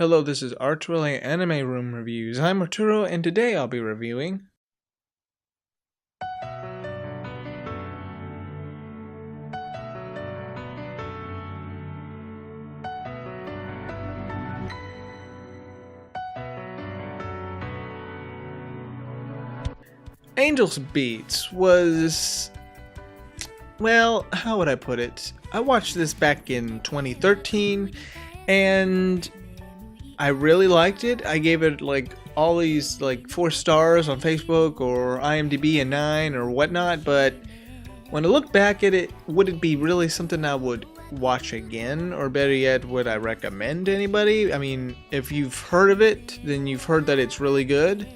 Hello, this is Arturelia Anime Room Reviews. I'm Arturo, and today I'll be reviewing Angel Beats. Well, how would I put it? I watched this back in 2013, and I really liked it. I gave it all these 4 stars on Facebook or IMDb a 9 or whatnot, but when I look back at it, would it be really something I would watch again? Or better yet, would I recommend to anybody? I mean, if you've heard of it, then you've heard that it's really good.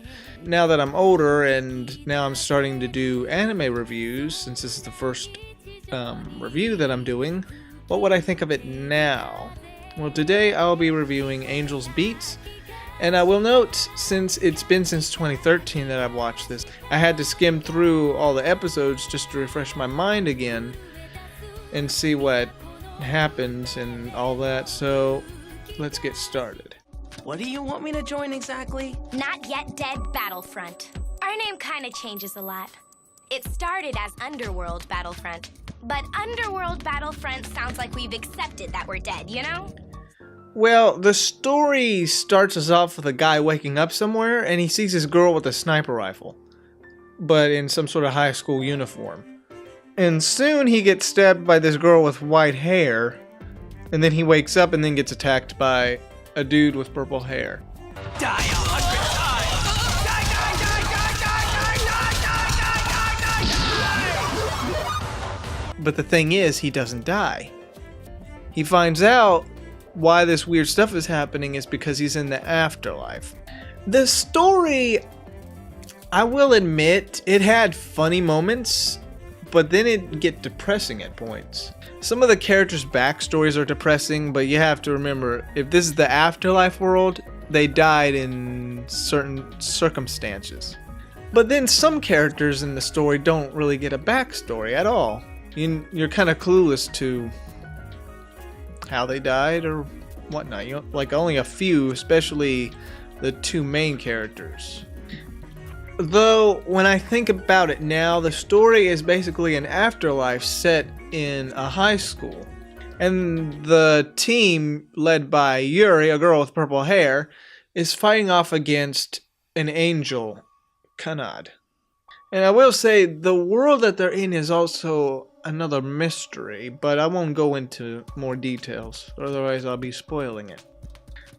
Now that I'm older and now I'm starting to do anime reviews, since this is the first review that I'm doing, what would I think of it now? Well, today I'll be reviewing Angel Beats, and I will note, since it's been since 2013 that I've watched this, I had to skim through all the episodes just to refresh my mind again and see what happened and all that, so let's get started. What do you want me to join exactly? Not Yet Dead Battlefront. Our name kinda changes a lot. It started as Underworld Battlefront, but Underworld Battlefront sounds like we've accepted that we're dead, you know? Well, the story starts us off with a guy waking up somewhere and he sees this girl with a sniper rifle, but in some sort of high school uniform. And soon he gets stabbed by this girl with white hair, and then he wakes up and then gets attacked by a dude with purple hair. Die 100 times! But the thing is, he doesn't die. He finds out why this weird stuff is happening is because he's in the afterlife. The story, I will admit, it had funny moments, but then it get depressing at points. Some of the characters' backstories are depressing, but you have to remember, if this is the afterlife world, they died in certain circumstances. But then some characters in the story don't really get a backstory at all. You're kind of clueless to how they died or whatnot. Only a few, especially the 2 main characters. Though, when I think about it now, the story is basically an afterlife set in a high school. And the team, led by Yuri, a girl with purple hair, is fighting off against an angel, Kanade. And I will say, the world that they're in is also another mystery, but I won't go into more details, otherwise I'll be spoiling it.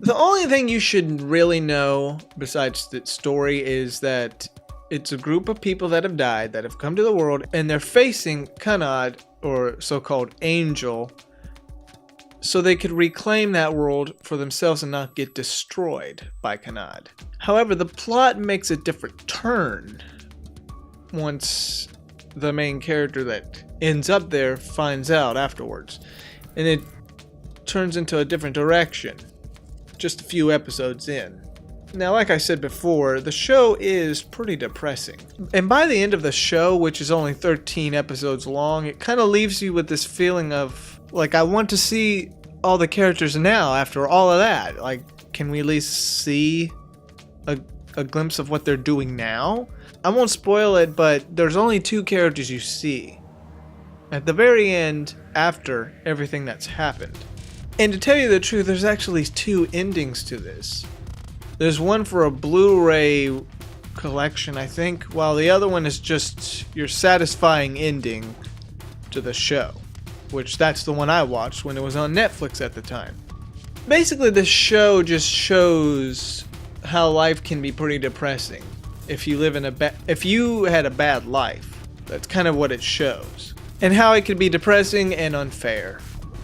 The only thing you should really know, besides the story, is that it's a group of people that have died, that have come to the world, and they're facing Kanade, or so-called Angel, so they could reclaim that world for themselves and not get destroyed by Kanade. However, the plot makes a different turn once the main character that ends up there finds out afterwards, and it turns into a different direction just a few episodes in. Now, like I said before, the show is pretty depressing, and by the end of the show, which is only 13 episodes long, it kind of leaves you with this feeling of I want to see all the characters now after all of that. Can we at least see a glimpse of what they're doing now? I won't spoil it, but there's only 2 characters you see at the very end after everything that's happened. And to tell you the truth, there's actually 2 endings to this. There's one for a Blu-ray collection, I think, while the other one is just your satisfying ending to the show, which that's the one I watched when it was on Netflix at the time. Basically, this show just shows how life can be pretty depressing. If you had a bad life, that's kind of what it shows. And how it can be depressing and unfair.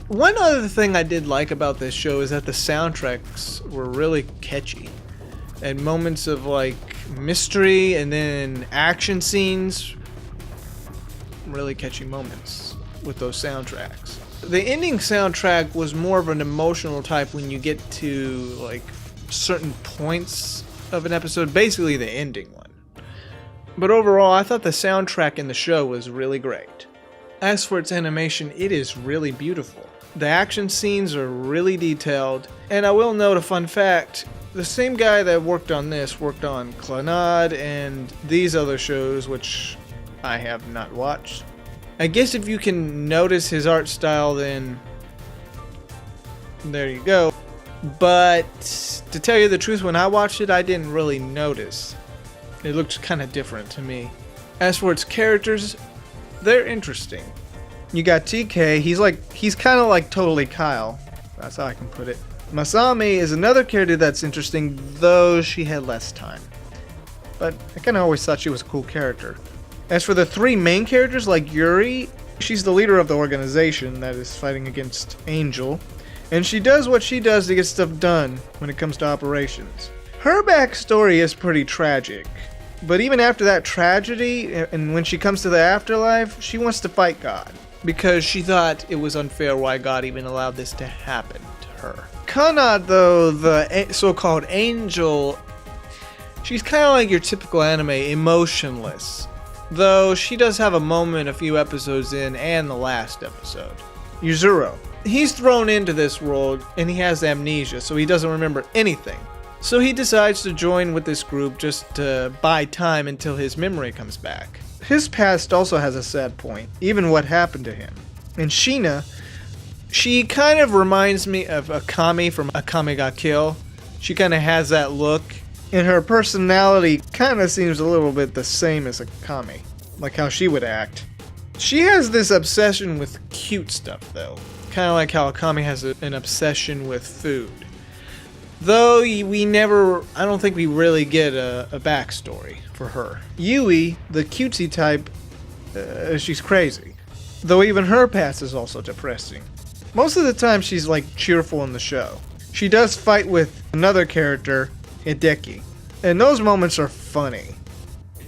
One other thing I did like about this show is that the soundtracks were really catchy. And moments of mystery and then action scenes, really catchy moments with those soundtracks. The ending soundtrack was more of an emotional type when you get to certain points of an episode, basically the ending one. But overall, I thought the soundtrack in the show was really great. As for its animation, it is really beautiful. The action scenes are really detailed. And I will note a fun fact. The same guy that worked on this worked on Kanade and these other shows, which I have not watched. I guess if you can notice his art style, then there you go. But to tell you the truth, when I watched it, I didn't really notice. It looked kind of different to me. As for its characters, they're interesting. You got TK, he's kind of like Totally Kyle. That's how I can put it. Masami is another character that's interesting, though she had less time. But I kind of always thought she was a cool character. As for the three main characters, like Yuri, she's the leader of the organization that is fighting against Angel. And she does what she does to get stuff done when it comes to operations. Her backstory is pretty tragic. But even after that tragedy, and when she comes to the afterlife, she wants to fight God. Because she thought it was unfair why God even allowed this to happen to her. Kanade, though, the so-called angel, she's kind of like your typical anime, emotionless. Though she does have a moment a few episodes in, and the last episode. Yuzuru. He's thrown into this world, and he has amnesia, so he doesn't remember anything. So he decides to join with this group just to buy time until his memory comes back. His past also has a sad point, even what happened to him. And Sheena, she kind of reminds me of Akame from Akame ga Kill. She kind of has that look, and her personality kind of seems a little bit the same as Akame, like how she would act. She has this obsession with cute stuff, though. Kind of like how Akame has an obsession with food. Though I don't think we really get a backstory for her. Yui, the cutesy type, she's crazy. Though even her past is also depressing. Most of the time she's like cheerful in the show. She does fight with another character, Hideki. And those moments are funny.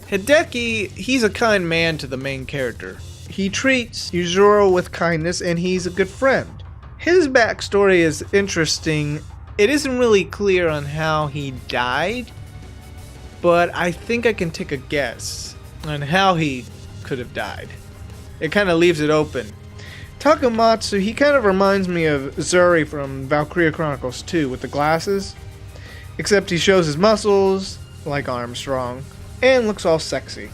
Hideki, he's a kind man to the main character. He treats Yuzuru with kindness and he's a good friend. His backstory is interesting. It isn't really clear on how he died, but I think I can take a guess on how he could have died. It kind of leaves it open. Takamatsu, he kind of reminds me of Zuri from Valkyria Chronicles 2 with the glasses, except he shows his muscles, like Armstrong, and looks all sexy.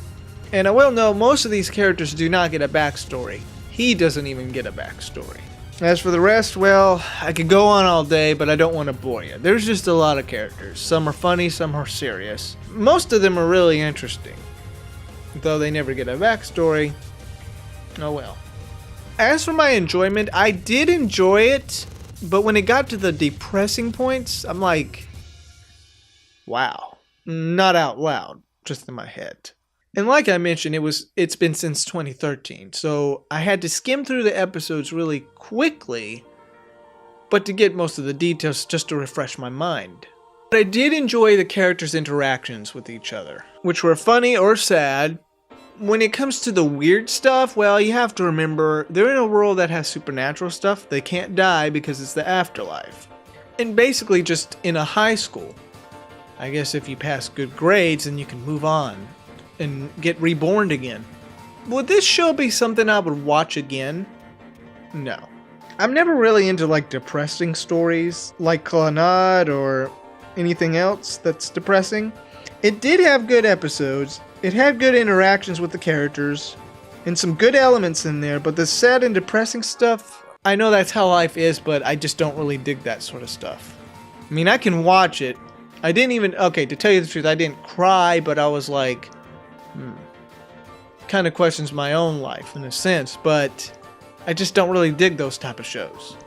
And I will know most of these characters do not get a backstory. He doesn't even get a backstory. As for the rest, well, I could go on all day, but I don't want to bore you. There's just a lot of characters. Some are funny, some are serious. Most of them are really interesting. Though they never get a backstory, oh well. As for my enjoyment, I did enjoy it, but when it got to the depressing points, I'm like, wow. Not out loud, just in my head. And like I mentioned, it's been since 2013, so I had to skim through the episodes really quickly, but to get most of the details just to refresh my mind. But I did enjoy the characters' interactions with each other, which were funny or sad. When it comes to the weird stuff, well, you have to remember, they're in a world that has supernatural stuff. They can't die because it's the afterlife. And basically just in a high school. I guess if you pass good grades, then you can move on and get reborn again. Would this show be something I would watch again? No. I'm never really into like depressing stories like Kanade or anything else that's depressing. It did have good episodes, it had good interactions with the characters, and some good elements in there, but the sad and depressing stuff, I know that's how life is, but I just don't really dig that sort of stuff. I mean, I can watch it. I didn't even, okay, to tell you the truth, I didn't cry, but I was like, kind of questions my own life in a sense, but I just don't really dig those type of shows.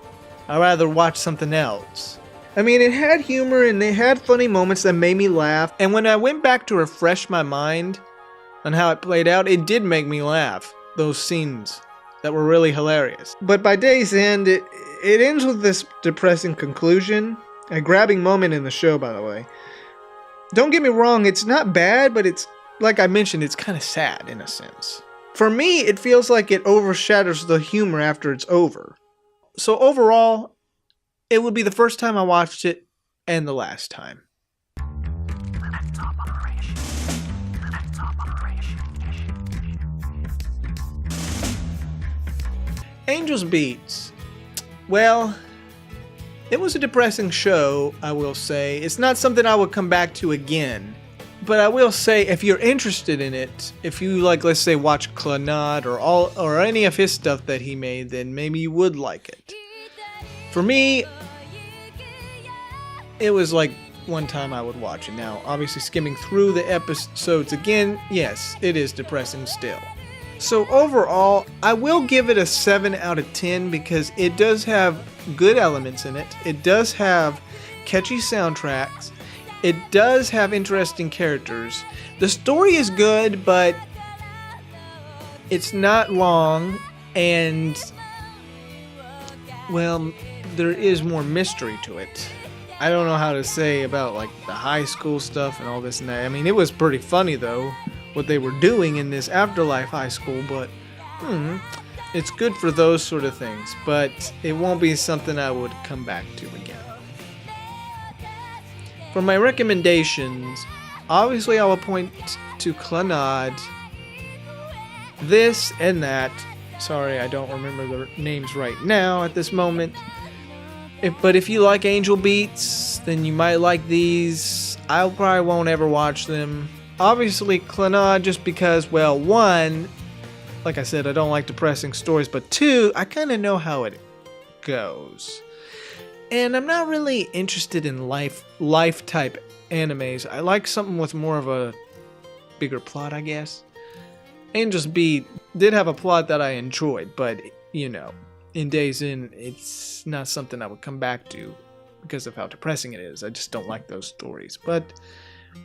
I'd rather watch something else. I mean, it had humor and they had funny moments that made me laugh, and when I went back to refresh my mind on how it played out, it did make me laugh. Those scenes that were really hilarious. But by day's end, it ends with this depressing conclusion. A grabbing moment in the show, by the way. Don't get me wrong, it's not bad, but it's, like I mentioned, it's kind of sad in a sense. For me, it feels like it overshadows the humor after it's over. So overall, it would be the first time I watched it, and the last time. Angel Beats. Well, it was a depressing show, I will say. It's not something I would come back to again. But I will say, if you're interested in it, if you like, let's say, watch Kanade or any of his stuff that he made, then maybe you would like it. For me, it was like one time I would watch it. Now, obviously, skimming through the episodes again, yes, it is depressing still. So overall, I will give it a 7 out of 10 because it does have good elements in it. It does have catchy soundtracks. It does have interesting characters. The story is good, but it's not long, and, well, there is more mystery to it. I don't know how to say about, like, the high school stuff and all this and that. I mean, it was pretty funny, though, what they were doing in this afterlife high school, but, it's good for those sort of things, but it won't be something I would come back to again. For my recommendations, obviously I will point to Kanade, this and that. Sorry, I don't remember the names right now at this moment. But if you like Angel Beats, then you might like these. I probably won't ever watch them. Obviously Kanade, just because, well, one, like I said, I don't like depressing stories, but two, I kind of know how it goes. And I'm not really interested in life type animes. I like something with more of a bigger plot, I guess. Angel's Beat did have a plot that I enjoyed, but, you know, in Days In, it's not something I would come back to because of how depressing it is. I just don't like those stories. But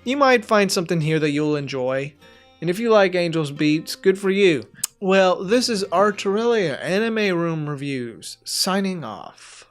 you might find something here that you'll enjoy. And if you like Angel's Beats, good for you. Well, this is Arturelia Anime Room Reviews, signing off.